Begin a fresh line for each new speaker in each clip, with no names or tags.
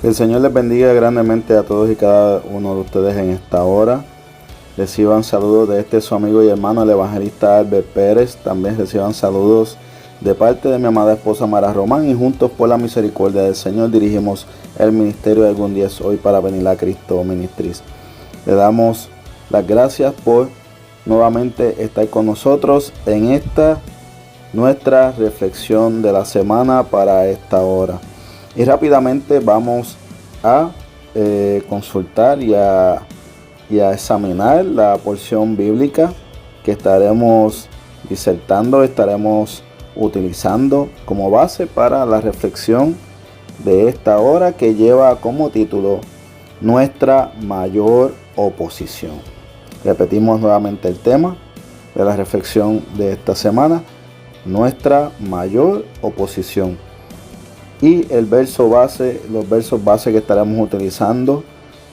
Que el Señor les bendiga grandemente a todos y cada uno de ustedes en esta hora. Reciban saludos de su amigo y hermano, el evangelista Albert Pérez. También reciban saludos de parte de mi amada esposa Mara Román. Y juntos por la misericordia del Señor dirigimos el ministerio de Algún Día Es Hoy para Venir a Cristo Ministries. Le damos las gracias por nuevamente estar con nosotros en esta nuestra reflexión de la semana para esta hora. Y rápidamente vamos a consultar y a examinar la porción bíblica que estaremos disertando, estaremos utilizando como base para la reflexión de esta hora, que lleva como título Nuestra mayor oposición. Repetimos nuevamente el tema de la reflexión de esta semana: nuestra mayor oposición. Y el verso base, los versos base que estaremos utilizando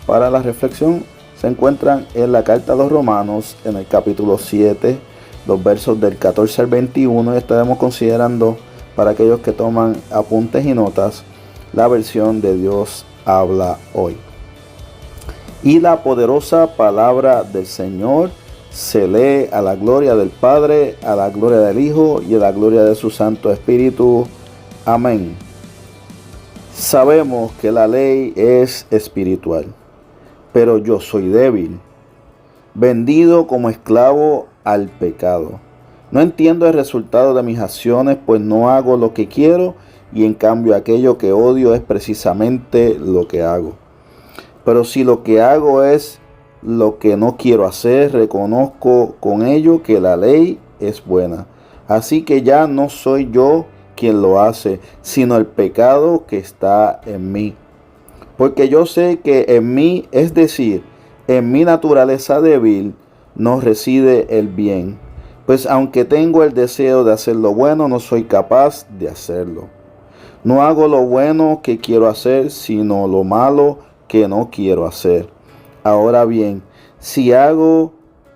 para la reflexión se encuentran en la carta a los Romanos, en el capítulo 7, los versos del 14 al 21, y estaremos considerando, para aquellos que toman apuntes y notas, la versión de Dios habla hoy. Y la poderosa palabra del Señor se lee a la gloria del Padre, a la gloria del Hijo y a la gloria de su Santo Espíritu. Amén. Sabemos que la ley es espiritual, pero yo soy débil, vendido como esclavo al pecado. No entiendo el resultado de mis acciones, pues no hago lo que quiero, y en cambio aquello que odio es precisamente lo que hago. Pero si lo que hago es lo que no quiero hacer, reconozco con ello que la ley es buena. Así que ya no soy yo quien lo hace, sino el pecado que está en mí. Porque yo sé que en mí, es decir, en mi naturaleza débil, no reside el bien. Pues aunque tengo el deseo de hacer lo bueno, no soy capaz de hacerlo. No hago lo bueno que quiero hacer, sino lo malo que no quiero hacer. Ahora bien, si hago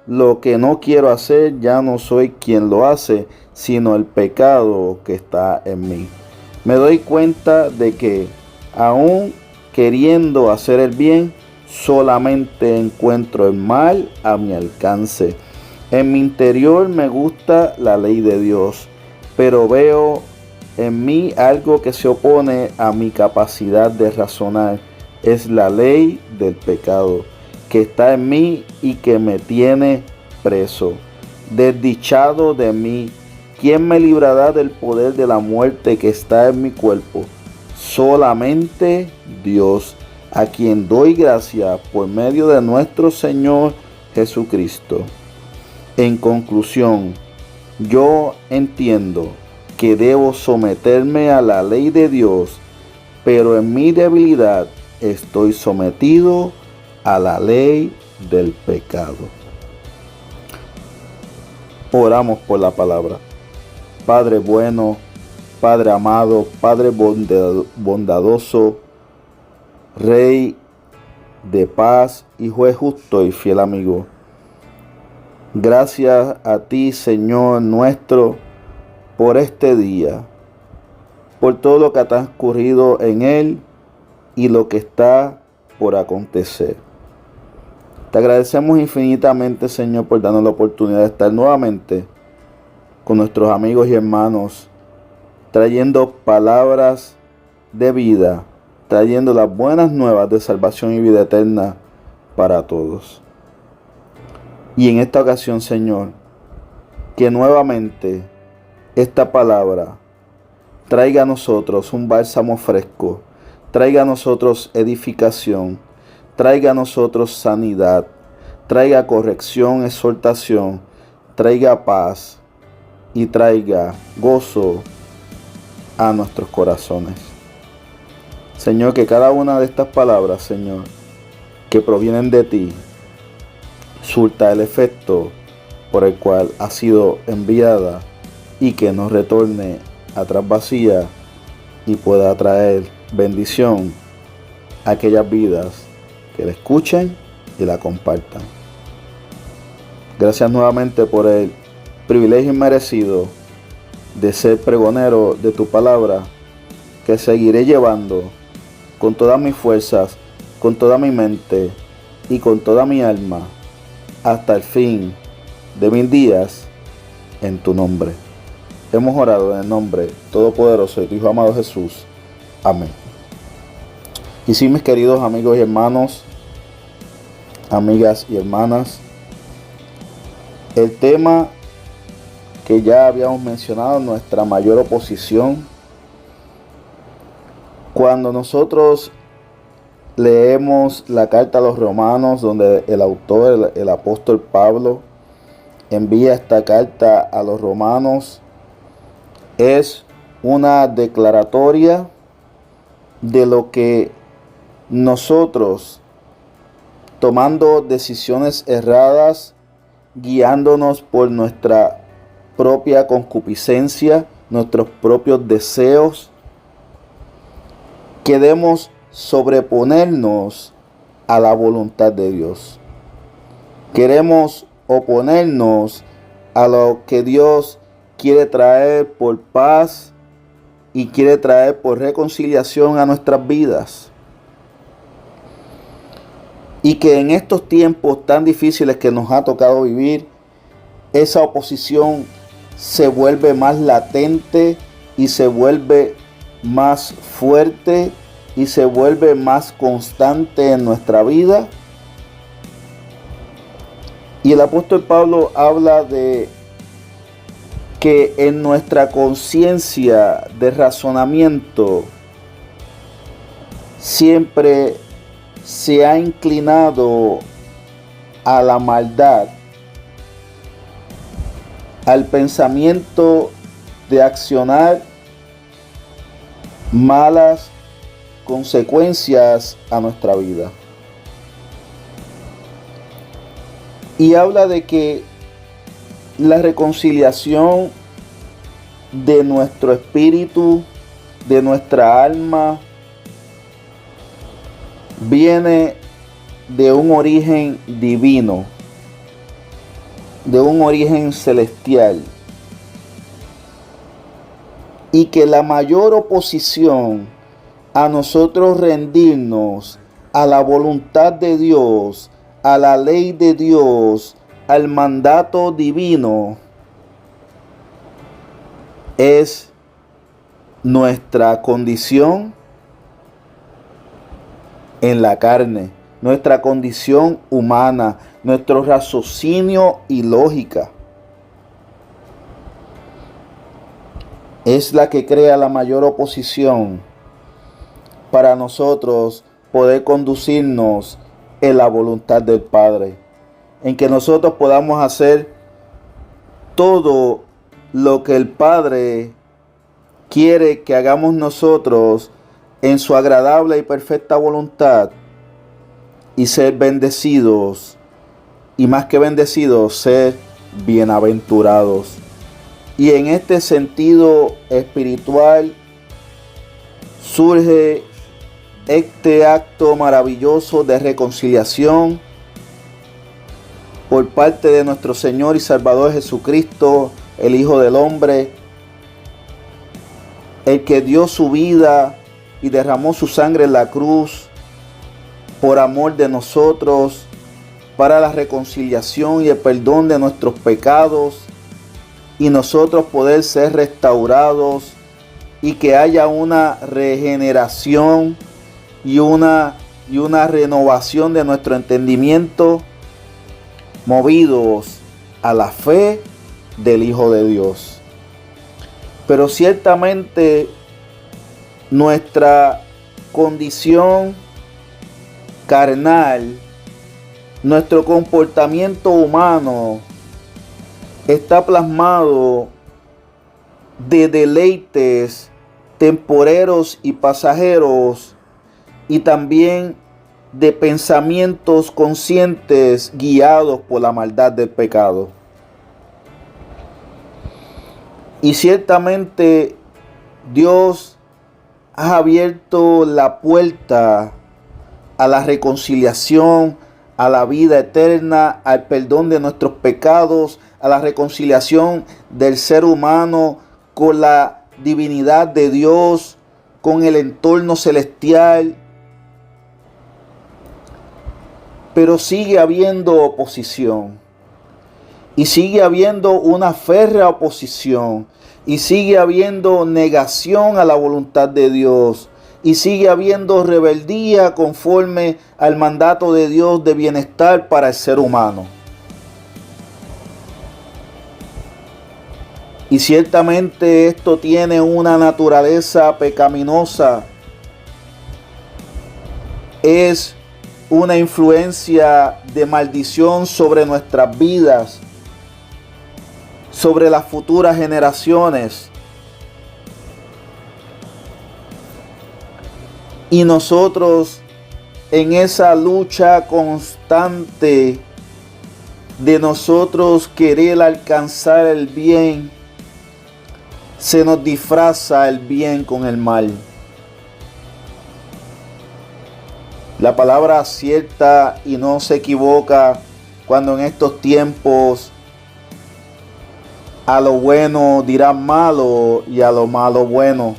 lo que no quiero hacer, ya no soy quien lo hace, sino el pecado que está en mí. Me doy cuenta de que, aún queriendo hacer el bien, solamente encuentro el mal a mi alcance. En mi interior me gusta la ley de Dios, pero veo en mí algo que se opone a mi capacidad de razonar. Es la ley del pecado que está en mí y que me tiene preso. Desdichado de mí, ¿quién me librará del poder de la muerte que está en mi cuerpo? Solamente Dios, a quien doy gracias por medio de nuestro Señor Jesucristo. En conclusión, yo entiendo que debo someterme a la ley de Dios, pero en mi debilidad estoy sometido a la ley del pecado. Oramos por la palabra. Padre bueno, Padre amado, Padre bondadoso, Rey de paz y juez justo y fiel amigo. Gracias a ti, Señor nuestro, por este día, por todo lo que ha transcurrido en él y lo que está por acontecer. Te agradecemos infinitamente, Señor, por darnos la oportunidad de estar nuevamente con nuestros amigos y hermanos, trayendo palabras de vida, trayendo las buenas nuevas de salvación y vida eterna para todos. Y en esta ocasión, Señor, que nuevamente esta palabra traiga a nosotros un bálsamo fresco, traiga a nosotros edificación, traiga a nosotros sanidad, traiga corrección, exhortación, traiga paz y traiga gozo a nuestros corazones. Señor, que cada una de estas palabras, Señor, que provienen de ti, surta el efecto por el cual ha sido enviada, y que no retorne atrás vacía y pueda traer bendición a aquellas vidas que la escuchen y la compartan. Gracias nuevamente por el privilegio inmerecido de ser pregonero de tu palabra, que seguiré llevando con todas mis fuerzas, con toda mi mente y con toda mi alma, hasta el fin de mis días, en tu nombre. Hemos orado en el nombre todopoderoso de tu Hijo amado Jesús. Amén. Y sí, mis queridos amigos y hermanos, amigas y hermanas, el tema que ya habíamos mencionado, nuestra mayor oposición. Cuando nosotros leemos la carta a los Romanos, donde el autor, el apóstol Pablo, envía esta carta a los romanos, es una declaratoria de lo que nosotros, tomando decisiones erradas, guiándonos por nuestra propia concupiscencia, nuestros propios deseos, queremos sobreponernos a la voluntad de Dios. Queremos oponernos a lo que Dios quiere traer por paz y quiere traer por reconciliación a nuestras vidas. Y que en estos tiempos tan difíciles que nos ha tocado vivir, esa oposición se vuelve más latente y se vuelve más fuerte y se vuelve más constante en nuestra vida. Y el apóstol Pablo habla de que en nuestra conciencia de razonamiento siempre se ha inclinado a la maldad, al pensamiento de accionar malas consecuencias a nuestra vida. Y habla de que la reconciliación de nuestro espíritu, de nuestra alma, viene de un origen divino, de un origen celestial. Y que la mayor oposición a nosotros rendirnos a la voluntad de Dios, a la ley de Dios, al mandato divino, es nuestra condición en la carne, nuestra condición humana, nuestro raciocinio y lógica. Es la que crea la mayor oposición para nosotros poder conducirnos en la voluntad del Padre, en que nosotros podamos hacer todo lo que el Padre quiere que hagamos nosotros en su agradable y perfecta voluntad y ser bendecidos, y más que bendecidos, ser bienaventurados. Y en este sentido espiritual surge este acto maravilloso de reconciliación por parte de nuestro Señor y Salvador Jesucristo, el Hijo del Hombre, el que dio su vida y derramó su sangre en la cruz por amor de nosotros, para la reconciliación y el perdón de nuestros pecados, y nosotros poder ser restaurados y que haya una regeneración y una renovación de nuestro entendimiento, movidos a la fe del Hijo de Dios. Pero ciertamente nuestra condición carnal, nuestro comportamiento humano está plasmado de deleites temporeros y pasajeros, y también de pensamientos conscientes guiados por la maldad del pecado. Y ciertamente Dios ha abierto la puerta a la reconciliación, a la vida eterna, al perdón de nuestros pecados, a la reconciliación del ser humano con la divinidad de Dios, con el entorno celestial, pero sigue habiendo oposición. Y sigue habiendo una férrea oposición. Y sigue habiendo negación a la voluntad de Dios. Y sigue habiendo rebeldía conforme al mandato de Dios de bienestar para el ser humano. Y ciertamente esto tiene una naturaleza pecaminosa. Es una influencia de maldición sobre nuestras vidas, sobre las futuras generaciones. Y nosotros, en esa lucha constante de nosotros querer alcanzar el bien, se nos disfraza el bien con el mal. La palabra acierta y no se equivoca cuando en estos tiempos a lo bueno dirán malo y a lo malo bueno.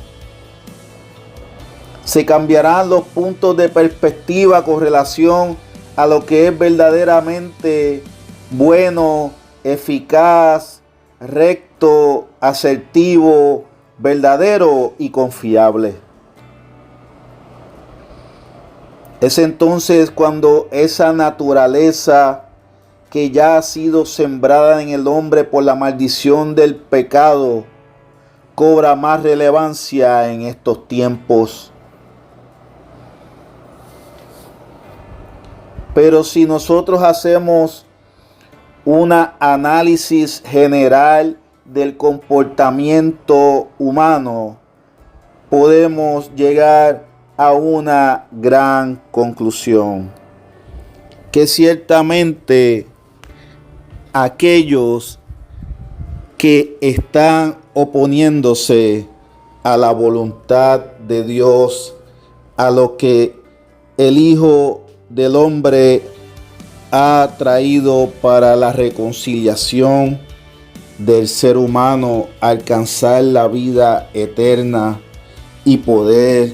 Se cambiarán los puntos de perspectiva con relación a lo que es verdaderamente bueno, eficaz, recto, asertivo, verdadero y confiable. Es entonces cuando esa naturaleza que ya ha sido sembrada en el hombre por la maldición del pecado cobra más relevancia en estos tiempos. Pero si nosotros hacemos un análisis general del comportamiento humano, podemos llegar a una gran conclusión: que ciertamente aquellos que están oponiéndose a la voluntad de Dios, a lo que el Hijo del Hombre ha traído para la reconciliación del ser humano, alcanzar la vida eterna y poder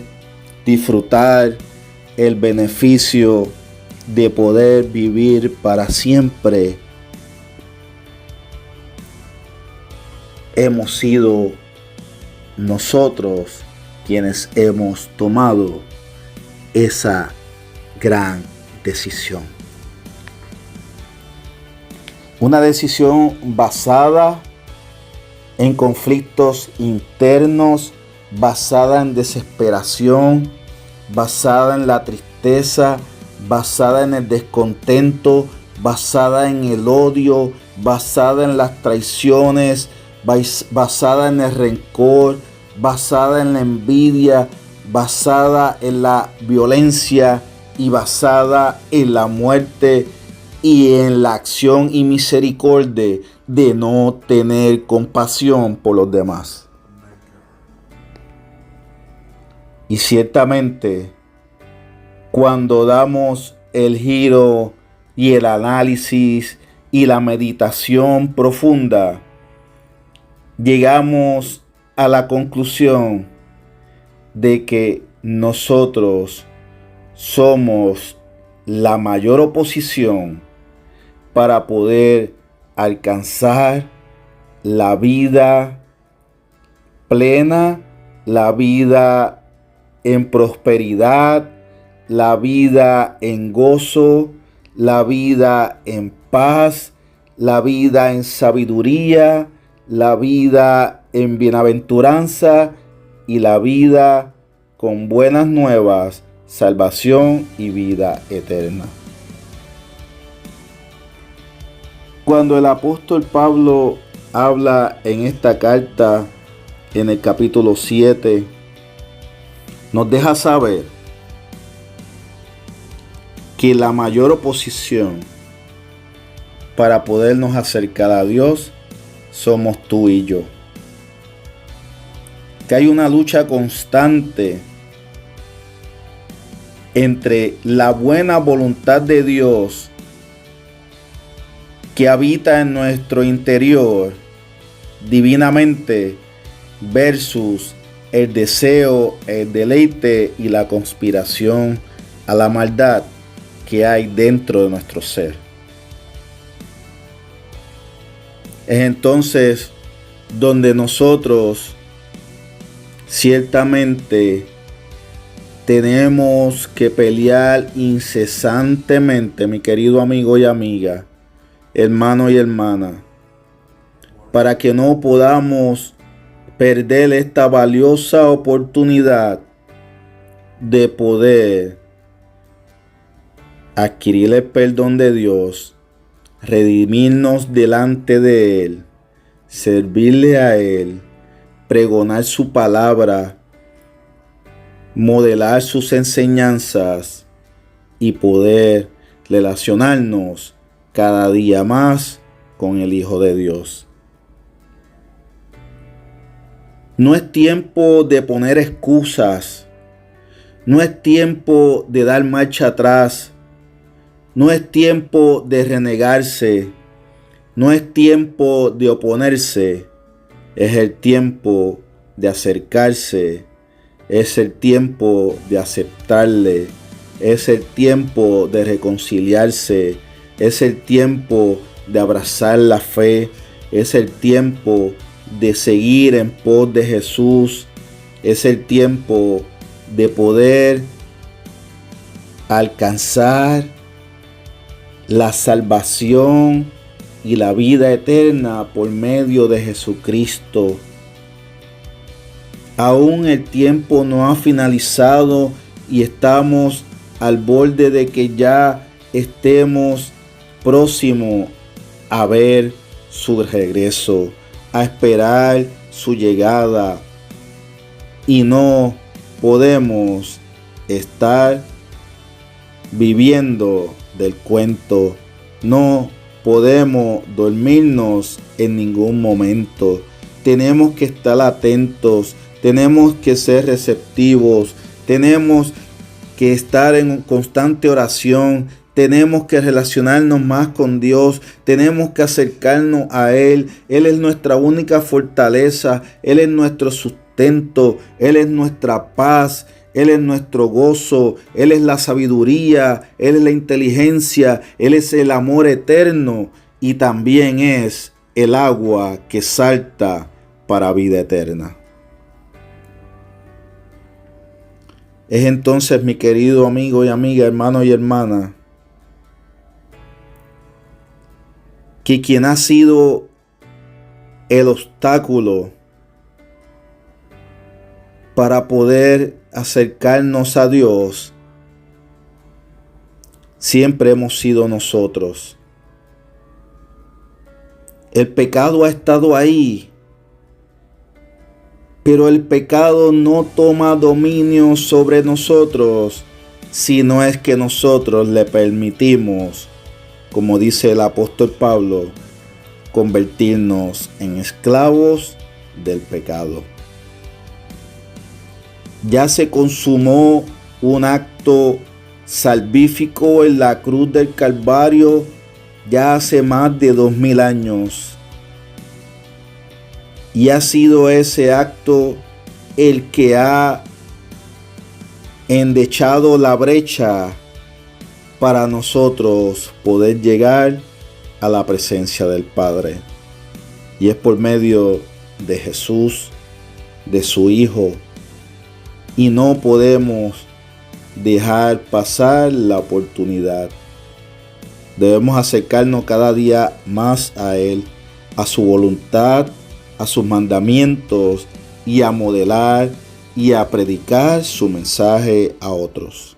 disfrutar el beneficio de poder vivir para siempre, hemos sido nosotros quienes hemos tomado esa gran decisión. Una decisión basada en conflictos internos, basada en desesperación, basada en la tristeza, basada en el descontento, basada en el odio, basada en las traiciones, basada en el rencor, basada en la envidia, basada en la violencia y basada en la muerte y en la acción y misericordia de no tener compasión por los demás. Y ciertamente, cuando damos el giro y el análisis y la meditación profunda, llegamos a la conclusión de que nosotros somos la mayor oposición para poder alcanzar la vida plena, la vida en prosperidad, la vida en gozo, la vida en paz, la vida en sabiduría, la vida en bienaventuranza y la vida con buenas nuevas, salvación y vida eterna. Cuando el apóstol Pablo habla en esta carta, en el capítulo 7, nos deja saber que la mayor oposición para podernos acercar a Dios somos tú y yo. Que hay una lucha constante entre la buena voluntad de Dios que habita en nuestro interior divinamente versus el deseo, el deleite y la conspiración a la maldad que hay dentro de nuestro ser. Es entonces donde nosotros ciertamente tenemos que pelear incesantemente, mi querido amigo y amiga, hermano y hermana, para que no podamos perder esta valiosa oportunidad de poder adquirir el perdón de Dios, redimirnos delante de Él, servirle a Él, pregonar su palabra, modelar sus enseñanzas y poder relacionarnos cada día más con el Hijo de Dios. No es tiempo de poner excusas, no es tiempo de dar marcha atrás, no es tiempo de renegarse, no es tiempo de oponerse, es el tiempo de acercarse, es el tiempo de aceptarle, es el tiempo de reconciliarse, es el tiempo de abrazar la fe, es el tiempo de seguir en pos de Jesús, es el tiempo de poder alcanzar la salvación y la vida eterna por medio de Jesucristo. Aún el tiempo no ha finalizado y estamos al borde de que ya estemos próximos a ver su regreso, a esperar su llegada, y no podemos estar viviendo del cuento. No podemos dormirnos en ningún momento. Tenemos que estar atentos, tenemos que ser receptivos, tenemos que estar en constante oración, tenemos que relacionarnos más con Dios, tenemos que acercarnos a Él. Él es nuestra única fortaleza, Él es nuestro sustento, Él es nuestra paz, Él es nuestro gozo, Él es la sabiduría, Él es la inteligencia, Él es el amor eterno y también es el agua que salta para vida eterna. Es entonces, mi querido amigo y amiga, hermano y hermana, que quien ha sido el obstáculo para poder acercarnos a Dios, siempre hemos sido nosotros. El pecado ha estado ahí, pero el pecado no toma dominio sobre nosotros, si no es que nosotros le permitimos, como dice el apóstol Pablo, convertirnos en esclavos del pecado. Ya se consumó un acto salvífico en la cruz del Calvario ya hace más de 2000 años. Y ha sido ese acto el que ha endechado la brecha para nosotros poder llegar a la presencia del Padre. Y es por medio de Jesús, de su Hijo. Y no podemos dejar pasar la oportunidad. Debemos acercarnos cada día más a Él, a su voluntad, a sus mandamientos y a modelar y a predicar su mensaje a otros.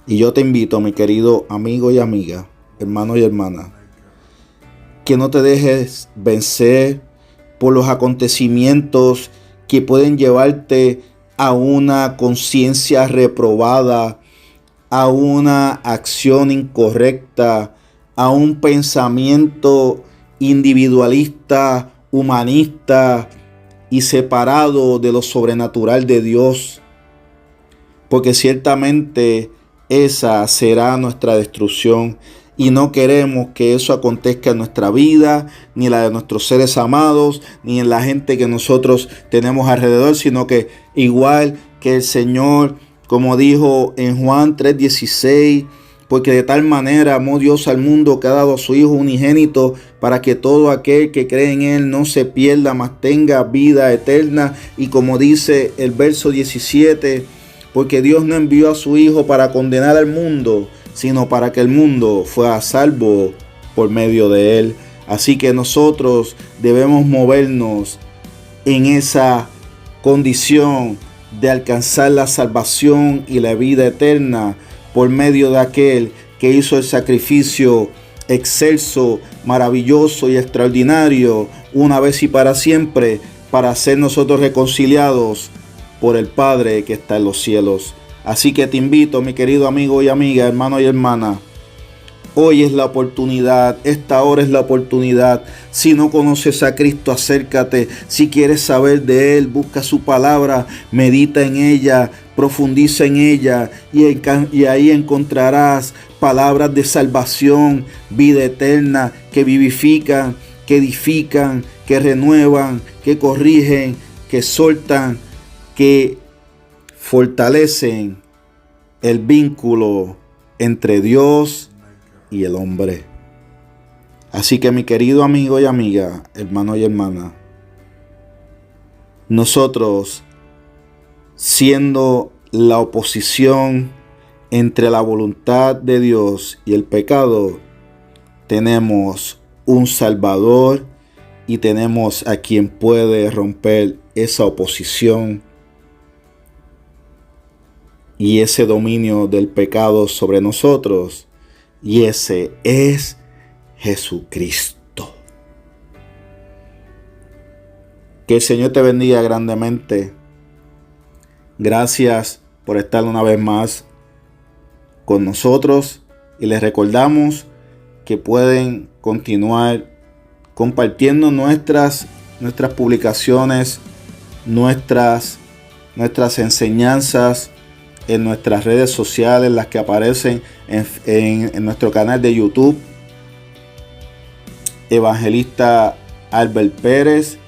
Y yo te invito, mi querido amigo y amiga, hermano y hermana, que no te dejes vencer por los acontecimientos que pueden llevarte a una conciencia reprobada, a una acción incorrecta, a un pensamiento individualista, humanista y separado de lo sobrenatural de Dios, porque ciertamente esa será nuestra destrucción y no queremos que eso acontezca en nuestra vida, ni la de nuestros seres amados, ni en la gente que nosotros tenemos alrededor, sino que igual que el Señor, como dijo en Juan 3:16, Porque de tal manera amó Dios al mundo que ha dado a su Hijo unigénito, para que todo aquel que cree en Él no se pierda, mas tenga vida eterna. Y como dice el verso 17, porque Dios no envió a su Hijo para condenar al mundo, sino para que el mundo fuera salvo por medio de Él. Así que nosotros debemos movernos en esa condición de alcanzar la salvación y la vida eterna por medio de aquel que hizo el sacrificio excelso, maravilloso y extraordinario una vez y para siempre, para ser nosotros reconciliados por el Padre que está en los cielos. Así que te invito, mi querido amigo y amiga, hermano y hermana. Hoy es la oportunidad, esta hora es la oportunidad. Si no conoces a Cristo, acércate. Si quieres saber de Él, busca su palabra, medita en ella, profundiza en ella y ahí encontrarás palabras de salvación, vida eterna, que vivifican, que edifican, que renuevan, que corrigen, que soltan, que fortalecen el vínculo entre Dios y el hombre. Así que mi querido amigo y amiga, hermano y hermana, nosotros, siendo la oposición entre la voluntad de Dios y el pecado, tenemos un Salvador y tenemos a quien puede romper esa oposición y ese dominio del pecado sobre nosotros. Y ese es Jesucristo. Que el Señor te bendiga grandemente. Gracias por estar una vez más con nosotros. Y les recordamos que pueden continuar compartiendo nuestras publicaciones, nuestras enseñanzas en nuestras redes sociales, las que aparecen en nuestro canal de YouTube, Evangelista Albert Pérez,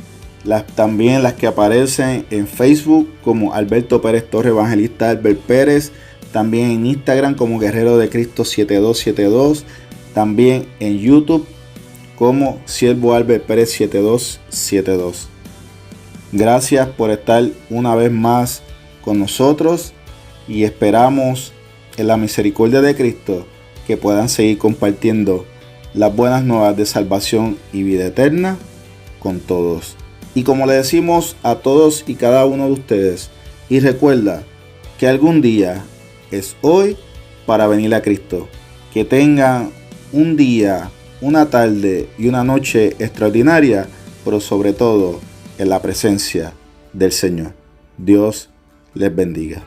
también las que aparecen en Facebook como Alberto Pérez Torre, Evangelista Albert Pérez, también en Instagram como Guerrero de Cristo 7272, también en YouTube como Siervo Albert Pérez 7272. Gracias por estar una vez más con nosotros. Y esperamos en la misericordia de Cristo que puedan seguir compartiendo las buenas nuevas de salvación y vida eterna con todos. Y como le decimos a todos y cada uno de ustedes, y recuerda que algún día es hoy para venir a Cristo. Que tengan un día, una tarde y una noche extraordinaria, pero sobre todo en la presencia del Señor. Dios les bendiga.